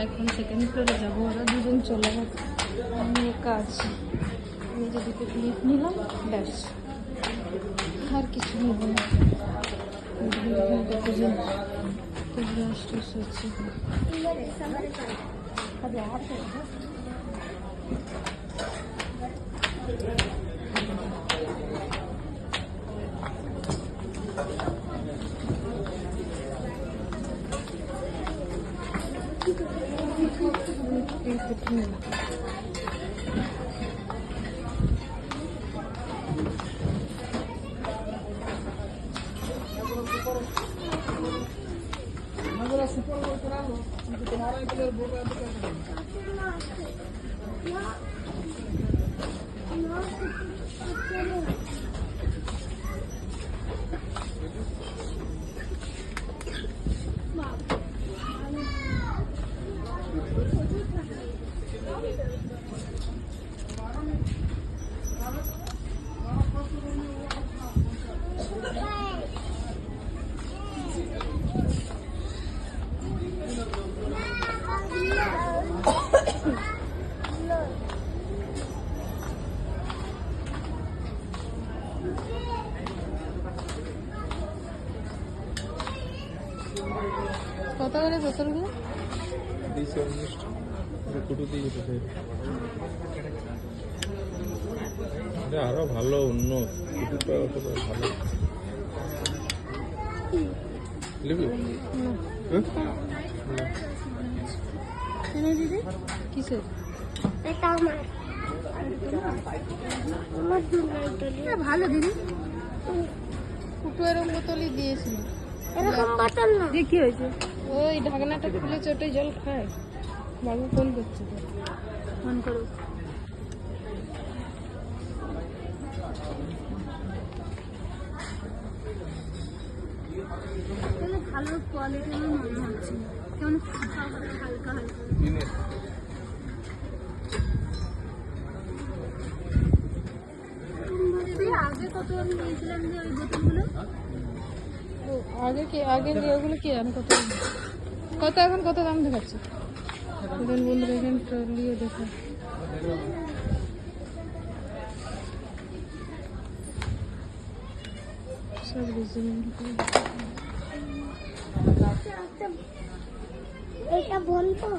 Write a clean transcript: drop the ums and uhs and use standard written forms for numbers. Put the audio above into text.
এখন সেকেন্ড ফ্লোরে যাবো, ওরা দুজন চলে গেছে, আমি একা আছি। আমি যেদিকে ক্লিপ নিলাম ব্যাস, আর কিছু নেব না। কতজন হচ্ছে কত করে বোতলগুলো? আরো ভালো উন্নত ভালো কিসের? ভালো দিদি, ফুটো এরকম বোতলই দিয়েছিল। এরকম বোতল না। কি হয়েছে? ওই ঢাকনাটা খুলে চোটে জল খায়। বাবু ফোন করছে, তো ফোন করো। ভালো কোয়ালিটির মনে হচ্ছে, কেমন হালকা হালকা। আগে কত আমি নিয়েছিলাম যে ওই বোতলগুলো, আগে ওগুলো কি আমি কত এখন কত দাম দেখাচ্ছে? বন্ধুরা এখানে ট্রলিও দেখো, সব রিজনেবল। এটা বলবো।